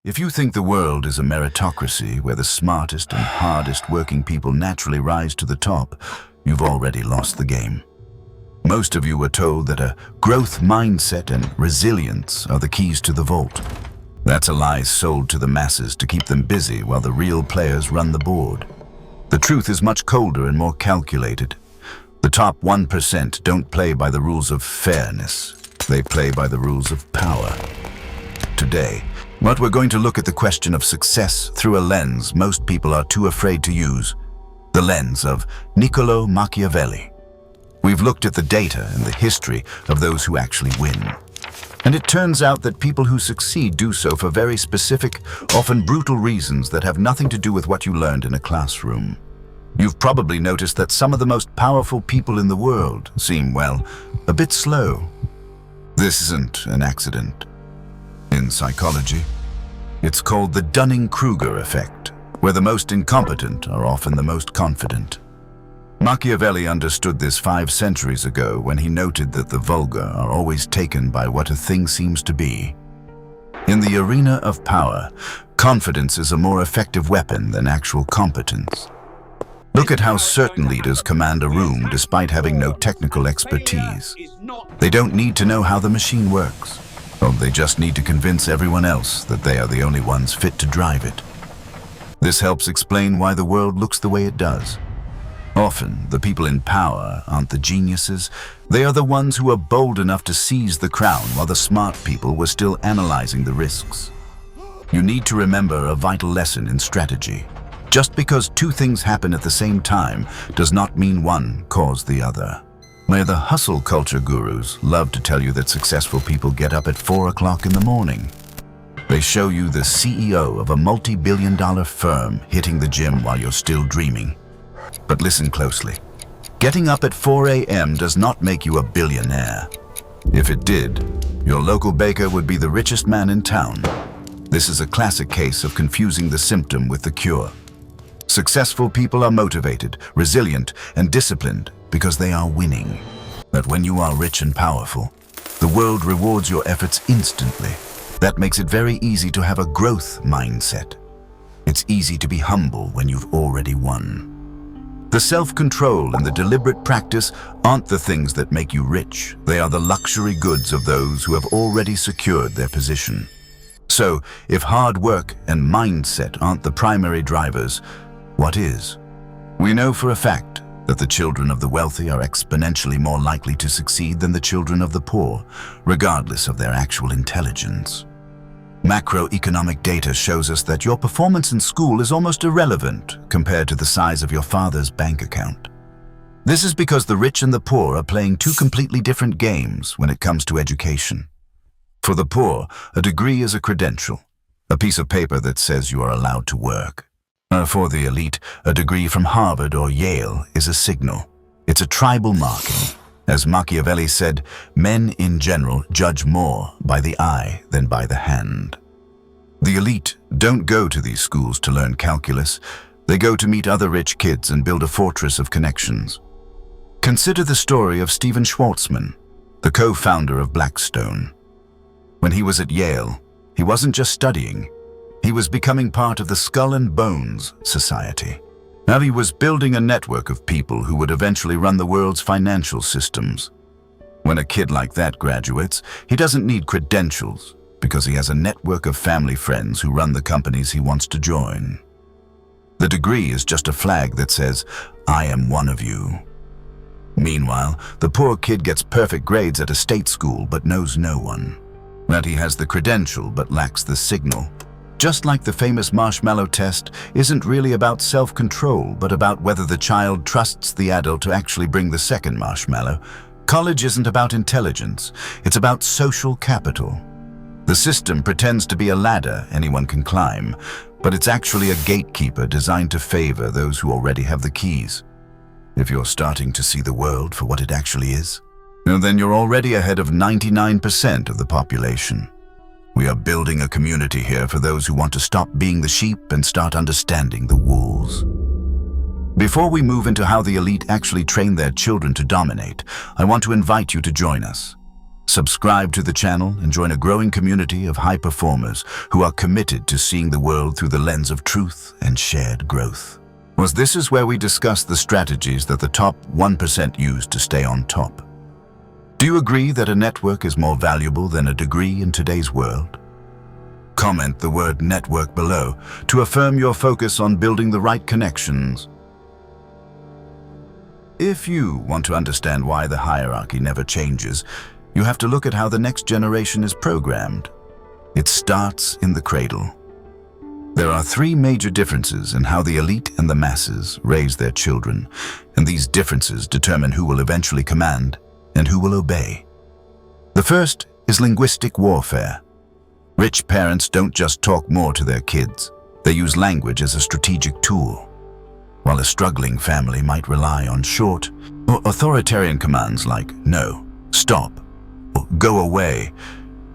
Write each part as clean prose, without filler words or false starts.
If you think the world is a meritocracy where the smartest and hardest working people naturally rise to the top, you've already lost the game. Most of you were told that a growth mindset and resilience are the keys to the vault. That's a lie sold to the masses to keep them busy while the real players run the board. The truth is much colder and more calculated. The top 1% don't play by the rules of fairness. They play by the rules of power. Today, we're going to look at the question of success through a lens most people are too afraid to use, the lens of Niccolo Machiavelli. We've looked at the data and the history of those who actually win. And it turns out that people who succeed do so for very specific, often brutal reasons that have nothing to do with what you learned in a classroom. You've probably noticed that some of the most powerful people in the world seem, well, a bit slow. This isn't an accident. In psychology, it's called the Dunning-Kruger effect, where the most incompetent are often the most confident. Machiavelli understood this 5 centuries ago when he noted that the vulgar are always taken by what a thing seems to be. In the arena of power, confidence is a more effective weapon than actual competence. Look at how certain leaders command a room despite having no technical expertise. They don't need to know how the machine works. They just need to convince everyone else that they are the only ones fit to drive it. This helps explain why the world looks the way it does. Often, the people in power aren't the geniuses. They are the ones who are bold enough to seize the crown while the smart people were still analyzing the risks. You need to remember a vital lesson in strategy. Just because 2 things happen at the same time does not mean one caused the other. Where the hustle culture gurus love to tell you that successful people get up at 4 o'clock in the morning. They show you the CEO of a multi-billion-dollar firm hitting the gym while you're still dreaming. But listen closely. Getting up at 4 a.m. does not make you a billionaire. If it did, your local baker would be the richest man in town. This is a classic case of confusing the symptom with the cure. Successful people are motivated, resilient, and disciplined because they are winning. But when you are rich and powerful, the world rewards your efforts instantly. That makes it very easy to have a growth mindset. It's easy to be humble when you've already won. The self-control and the deliberate practice aren't the things that make you rich. They are the luxury goods of those who have already secured their position. So, if hard work and mindset aren't the primary drivers, what is? We know for a fact that the children of the wealthy are exponentially more likely to succeed than the children of the poor, regardless of their actual intelligence. Macroeconomic data shows us that your performance in school is almost irrelevant compared to the size of your father's bank account. This is because the rich and the poor are playing 2 completely different games when it comes to education. For the poor, a degree is a credential, a piece of paper that says you are allowed to work. For the elite, a degree from Harvard or Yale is a signal. It's a tribal marking. As Machiavelli said, men in general judge more by the eye than by the hand. The elite don't go to these schools to learn calculus. They go to meet other rich kids and build a fortress of connections. Consider the story of Stephen Schwarzman, the co-founder of Blackstone. When he was at Yale, he wasn't just studying. He was becoming part of the Skull and Bones Society. Now he was building a network of people who would eventually run the world's financial systems. When a kid like that graduates, he doesn't need credentials because he has a network of family friends who run the companies he wants to join. The degree is just a flag that says, "I am one of you." Meanwhile, the poor kid gets perfect grades at a state school but knows no one. That he has the credential but lacks the signal. Just like the famous marshmallow test isn't really about self-control, but about whether the child trusts the adult to actually bring the second marshmallow, college isn't about intelligence, it's about social capital. The system pretends to be a ladder anyone can climb, but it's actually a gatekeeper designed to favor those who already have the keys. If you're starting to see the world for what it actually is, then you're already ahead of 99% of the population. We are building a community here for those who want to stop being the sheep and start understanding the wolves. Before we move into how the elite actually train their children to dominate, I want to invite you to join us. Subscribe to the channel and join a growing community of high performers who are committed to seeing the world through the lens of truth and shared growth. This is where we discuss the strategies that the top 1% use to stay on top. Do you agree that a network is more valuable than a degree in today's world? Comment the word network below to affirm your focus on building the right connections. If you want to understand why the hierarchy never changes, you have to look at how the next generation is programmed. It starts in the cradle. There are three major differences in how the elite and the masses raise their children, and these differences determine who will eventually command and who will obey. The first is linguistic warfare. Rich parents don't just talk more to their kids, they use language as a strategic tool, while a struggling family might rely on short or authoritarian commands like no, stop, or go away.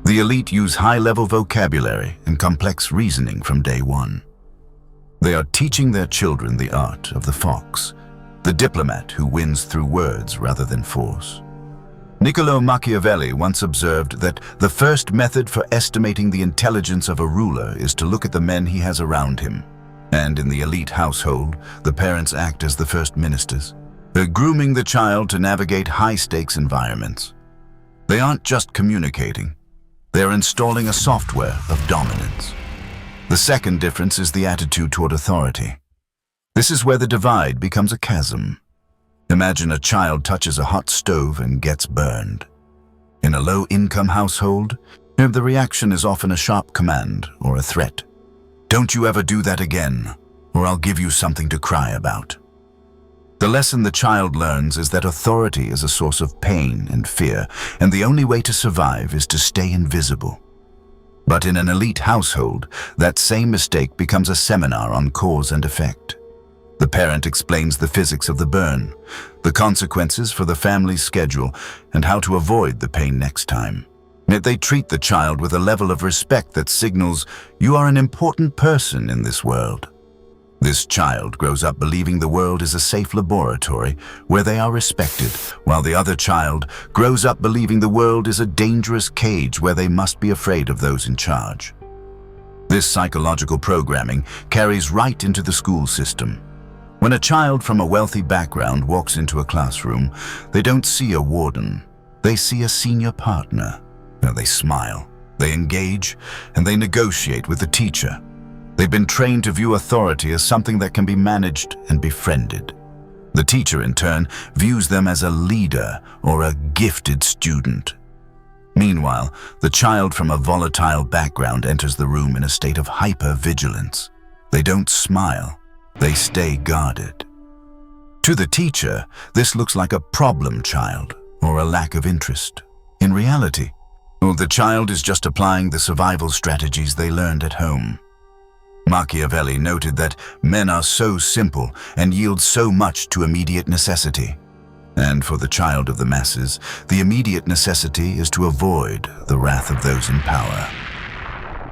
The elite use high-level vocabulary and complex reasoning from day one. They are teaching their children the art of the fox, the diplomat who wins through words rather than force. Machiavelli once observed that the first method for estimating the intelligence of a ruler is to look at the men he has around him. And in the elite household, the parents act as the first ministers. They're grooming the child to navigate high-stakes environments. They aren't just communicating. They're installing a software of dominance. The second difference is the attitude toward authority. This is where the divide becomes a chasm. Imagine a child touches a hot stove and gets burned. In a low-income household, the reaction is often a sharp command or a threat. Don't you ever do that again, or I'll give you something to cry about. The lesson the child learns is that authority is a source of pain and fear, and the only way to survive is to stay invisible. But in an elite household, that same mistake becomes a seminar on cause and effect. The parent explains the physics of the burn, the consequences for the family's schedule, and how to avoid the pain next time. Yet they treat the child with a level of respect that signals you are an important person in this world. This child grows up believing the world is a safe laboratory where they are respected, while the other child grows up believing the world is a dangerous cage where they must be afraid of those in charge. This psychological programming carries right into the school system. When a child from a wealthy background walks into a classroom, they don't see a warden, they see a senior partner. They smile, they engage, and they negotiate with the teacher. They've been trained to view authority as something that can be managed and befriended. The teacher, in turn, views them as a leader or a gifted student. Meanwhile, the child from a volatile background enters the room in a state of hyper-vigilance. They don't smile, they stay guarded. To the teacher, this looks like a problem child or a lack of interest. In reality, the child is just applying the survival strategies they learned at home. Machiavelli noted that men are so simple and yield so much to immediate necessity. And for the child of the masses, the immediate necessity is to avoid the wrath of those in power.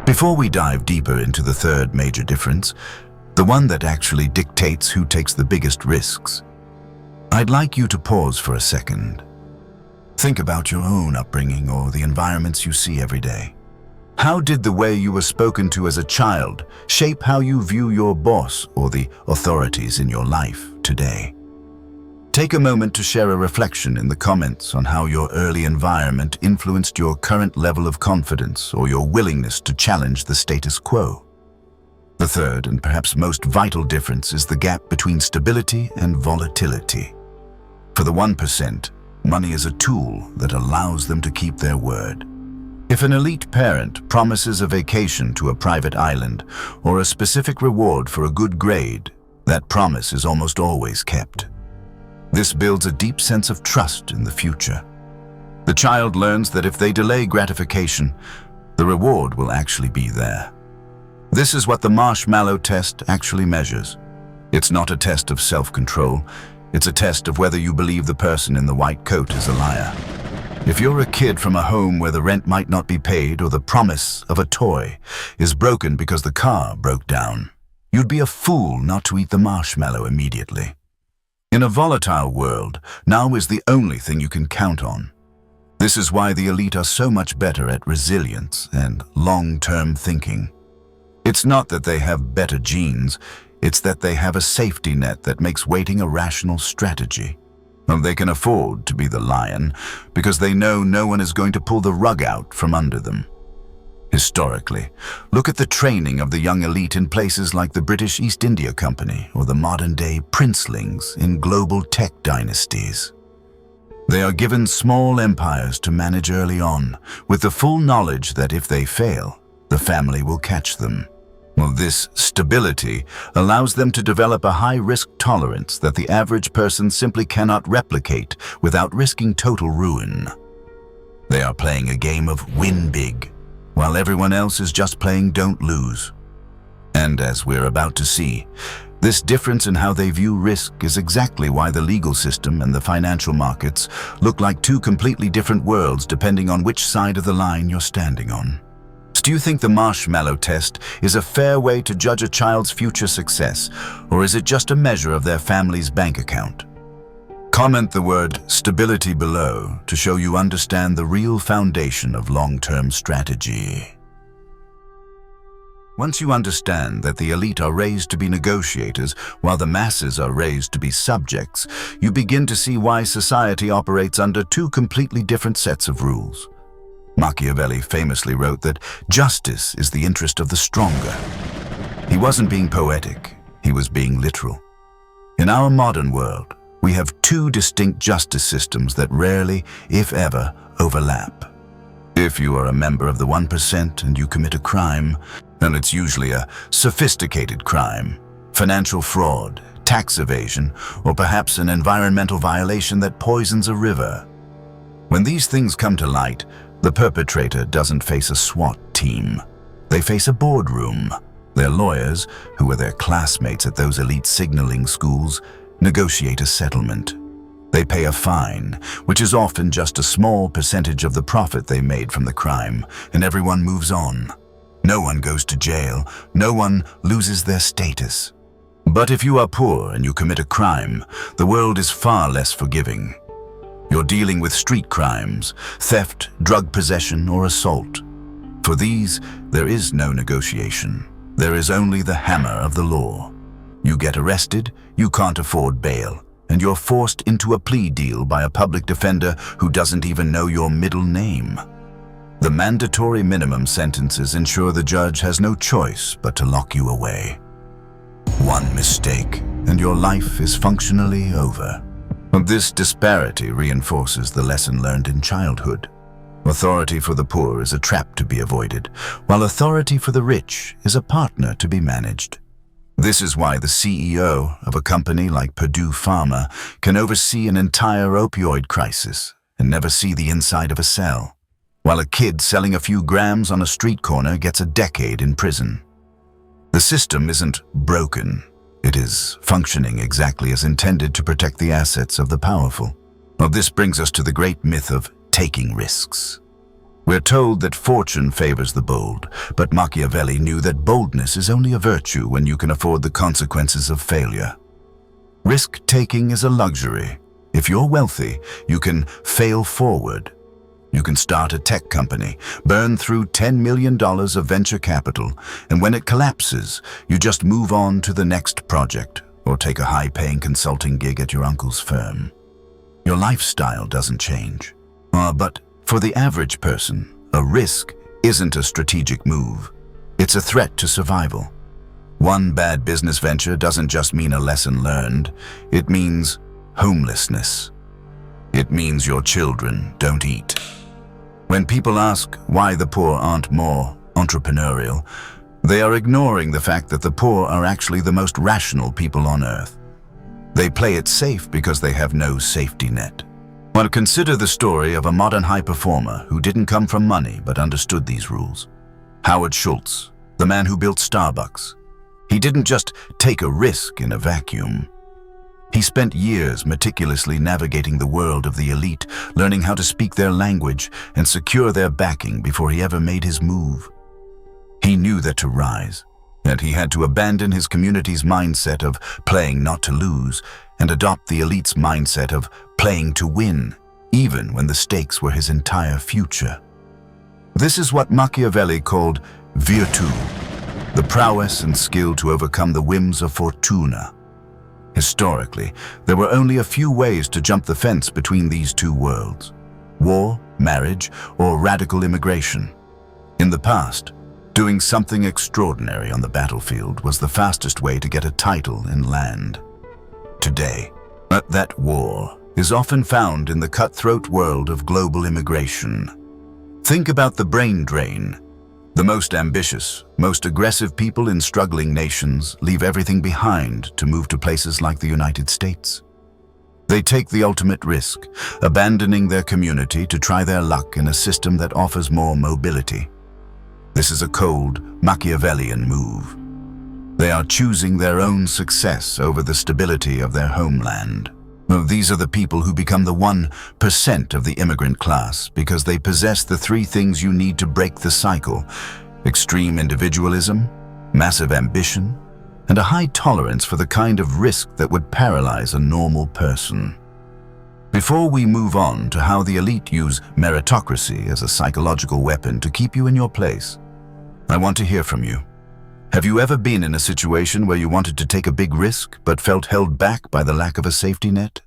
Before we dive deeper into the third major difference, the one that actually dictates who takes the biggest risks, I'd like you to pause for a second. Think about your own upbringing or the environments you see every day. How did the way you were spoken to as a child shape how you view your boss or the authorities in your life today? Take a moment to share a reflection in the comments on how your early environment influenced your current level of confidence or your willingness to challenge the status quo. The third and perhaps most vital difference is the gap between stability and volatility. For the 1%, money is a tool that allows them to keep their word. If an elite parent promises a vacation to a private island or a specific reward for a good grade, that promise is almost always kept. This builds a deep sense of trust in the future. The child learns that if they delay gratification, the reward will actually be there. This is what the marshmallow test actually measures. It's not a test of self-control. It's a test of whether you believe the person in the white coat is a liar. If you're a kid from a home where the rent might not be paid or the promise of a toy is broken because the car broke down, you'd be a fool not to eat the marshmallow immediately. In a volatile world, now is the only thing you can count on. This is why the elite are so much better at resilience and long-term thinking. It's not that they have better genes, it's that they have a safety net that makes waiting a rational strategy. And they can afford to be the lion because they know no one is going to pull the rug out from under them. Historically, look at the training of the young elite in places like the British East India Company or the modern-day princelings in global tech dynasties. They are given small empires to manage early on, with the full knowledge that if they fail, the family will catch them. Well, this stability allows them to develop a high-risk tolerance that the average person simply cannot replicate without risking total ruin. They are playing a game of win big, while everyone else is just playing don't lose. And as we're about to see, this difference in how they view risk is exactly why the legal system and the financial markets look like two completely different worlds depending on which side of the line you're standing on. Do you think the marshmallow test is a fair way to judge a child's future success, or is it just a measure of their family's bank account? Comment the word stability below to show you understand the real foundation of long-term strategy. Once you understand that the elite are raised to be negotiators while the masses are raised to be subjects, you begin to see why society operates under two completely different sets of rules. Machiavelli famously wrote that justice is the interest of the stronger. He wasn't being poetic, he was being literal. In our modern world, we have two distinct justice systems that rarely, if ever, overlap. If you are a member of the 1% and you commit a crime, then it's usually a sophisticated crime, financial fraud, tax evasion, or perhaps an environmental violation that poisons a river. When these things come to light, the perpetrator doesn't face a SWAT team. They face a boardroom. Their lawyers, who are their classmates at those elite signaling schools, negotiate a settlement. They pay a fine, which is often just a small percentage of the profit they made from the crime, and everyone moves on. No one goes to jail. No one loses their status. But if you are poor and you commit a crime, the world is far less forgiving. You're dealing with street crimes, theft, drug possession, or assault. For these, there is no negotiation. There is only the hammer of the law. You get arrested, you can't afford bail, and you're forced into a plea deal by a public defender who doesn't even know your middle name. The mandatory minimum sentences ensure the judge has no choice but to lock you away. One mistake, and your life is functionally over. This disparity reinforces the lesson learned in childhood. Authority for the poor is a trap to be avoided, while authority for the rich is a partner to be managed. This is why the CEO of a company like Purdue Pharma can oversee an entire opioid crisis and never see the inside of a cell, while a kid selling a few grams on a street corner gets a decade in prison. The system isn't broken. It is functioning exactly as intended to protect the assets of the powerful. Well, this brings us to the great myth of taking risks. We're told that fortune favors the bold, but Machiavelli knew that boldness is only a virtue when you can afford the consequences of failure. Risk-taking is a luxury. If you're wealthy, you can fail forward. You can start a tech company, burn through $10 million of venture capital, and when it collapses, you just move on to the next project or take a high-paying consulting gig at your uncle's firm. Your lifestyle doesn't change. But for the average person, a risk isn't a strategic move. It's a threat to survival. One bad business venture doesn't just mean a lesson learned. It means homelessness. It means your children don't eat. When people ask why the poor aren't more entrepreneurial, they are ignoring the fact that the poor are actually the most rational people on earth. They play it safe because they have no safety net. Well, consider the story of a modern high performer who didn't come from money but understood these rules. Howard Schultz, the man who built Starbucks. He didn't just take a risk in a vacuum. He spent years meticulously navigating the world of the elite, learning how to speak their language and secure their backing before he ever made his move. He knew that to rise, that he had to abandon his community's mindset of playing not to lose and adopt the elite's mindset of playing to win. even when the stakes were his entire future. This is what Machiavelli called virtù, the prowess and skill to overcome the whims of fortuna. Historically, there were only a few ways to jump the fence between these two worlds: war, marriage, or radical immigration. In the past, doing something extraordinary on the battlefield was the fastest way to get a title and land. Today, that war is often found in the cutthroat world of global immigration. Think about the brain drain. The most ambitious, most aggressive people in struggling nations leave everything behind to move to places like the United States. They take the ultimate risk, abandoning their community to try their luck in a system that offers more mobility. This is a cold, Machiavellian move. They are choosing their own success over the stability of their homeland. These are the people who become the 1% of the immigrant class because they possess the three things you need to break the cycle: extreme individualism, massive ambition, and a high tolerance for the kind of risk that would paralyze a normal person. Before we move on to how the elite use meritocracy as a psychological weapon to keep you in your place, I want to hear from you. Have you ever been in a situation where you wanted to take a big risk but felt held back by the lack of a safety net?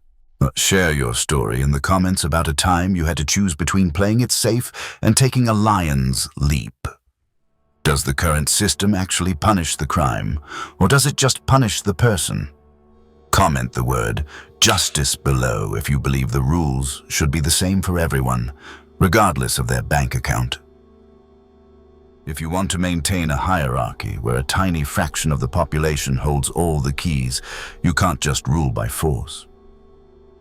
Share your story in the comments about a time you had to choose between playing it safe and taking a lion's leap. Does the current system actually punish the crime, or does it just punish the person? Comment the word justice below if you believe the rules should be the same for everyone, regardless of their bank account. If you want to maintain a hierarchy where a tiny fraction of the population holds all the keys, you can't just rule by force.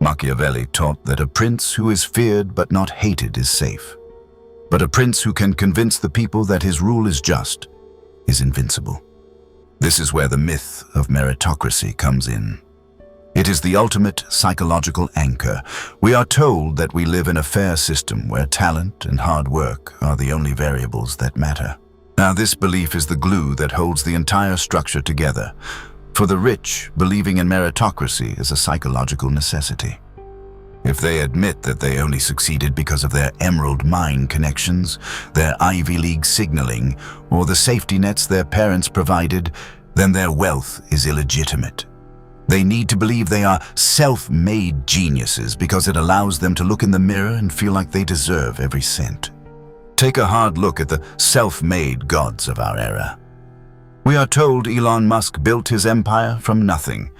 Machiavelli taught that a prince who is feared but not hated is safe. But a prince who can convince the people that his rule is just is invincible. This is where the myth of meritocracy comes in. It is the ultimate psychological anchor. We are told that we live in a fair system where talent and hard work are the only variables that matter. Now, this belief is the glue that holds the entire structure together. For the rich, believing in meritocracy is a psychological necessity. If they admit that they only succeeded because of their emerald mine connections, their Ivy League signaling, or the safety nets their parents provided, then their wealth is illegitimate. They need to believe they are self-made geniuses because it allows them to look in the mirror and feel like they deserve every cent. Take a hard look at the self-made gods of our era. We are told Elon Musk built his empire from nothing,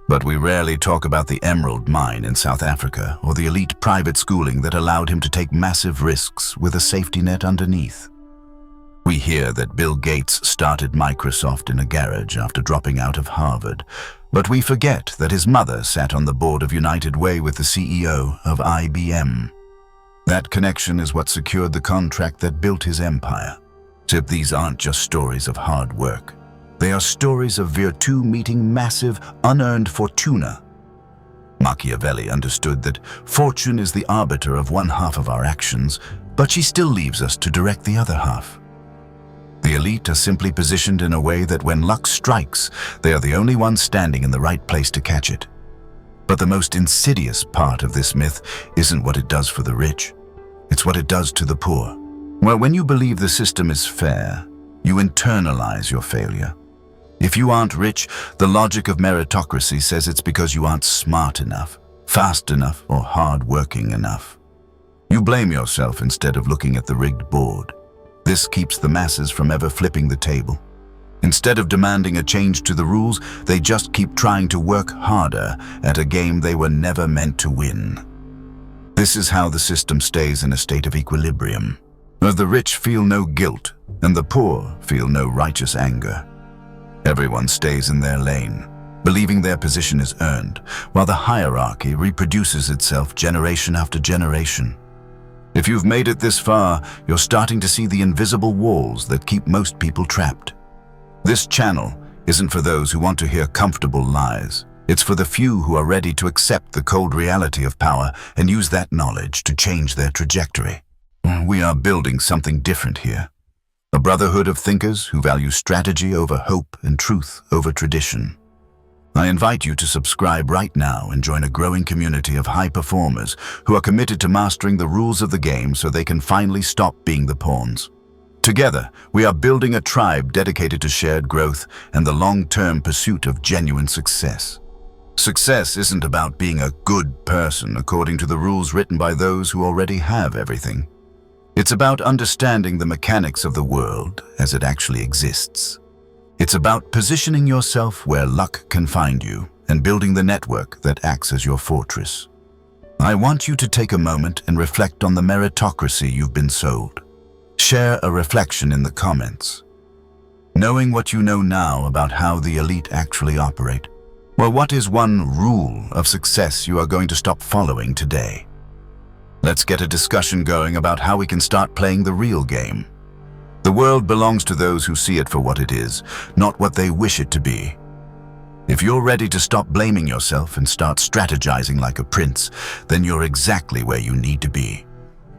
but we rarely talk about the emerald mine in South Africa or the elite private schooling that allowed him to take massive risks with a safety net underneath. We hear that Bill Gates started Microsoft in a garage after dropping out of Harvard, but we forget that his mother sat on the board of United Way with the CEO of IBM. That connection is what secured the contract that built his empire. Except these aren't just stories of hard work. They are stories of virtù meeting massive, unearned fortuna. Machiavelli understood that fortune is the arbiter of one half of our actions, but she still leaves us to direct the other half. The elite are simply positioned in a way that when luck strikes, they are the only ones standing in the right place to catch it. But the most insidious part of this myth isn't what it does for the rich. It's what it does to the poor. Well, when you believe the system is fair, you internalize your failure. If you aren't rich, the logic of meritocracy says it's because you aren't smart enough, fast enough, or hard-working enough. You blame yourself instead of looking at the rigged board. This keeps the masses from ever flipping the table. Instead of demanding a change to the rules, they just keep trying to work harder at a game they were never meant to win. This is how the system stays in a state of equilibrium. The rich feel no guilt, and the poor feel no righteous anger. Everyone stays in their lane, believing their position is earned, while the hierarchy reproduces itself generation after generation. If you've made it this far, you're starting to see the invisible walls that keep most people trapped. This channel isn't for those who want to hear comfortable lies. It's for the few who are ready to accept the cold reality of power and use that knowledge to change their trajectory. We are building something different here. A brotherhood of thinkers who value strategy over hope and truth over tradition. I invite you to subscribe right now and join a growing community of high performers who are committed to mastering the rules of the game so they can finally stop being the pawns. Together, we are building a tribe dedicated to shared growth and the long-term pursuit of genuine success. Success isn't about being a good person according to the rules written by those who already have everything. It's about understanding the mechanics of the world as it actually exists. It's about positioning yourself where luck can find you and building the network that acts as your fortress. I want you to take a moment and reflect on the meritocracy you've been sold. Share a reflection in the comments. Knowing what you know now about how the elite actually operate, well, what is one rule of success you are going to stop following today? Let's get a discussion going about how we can start playing the real game. The world belongs to those who see it for what it is, not what they wish it to be. If you're ready to stop blaming yourself and start strategizing like a prince, then you're exactly where you need to be.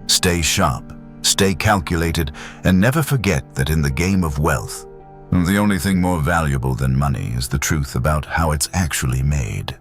Stay sharp, stay calculated, and never forget that in the game of wealth, the only thing more valuable than money is the truth about how it's actually made.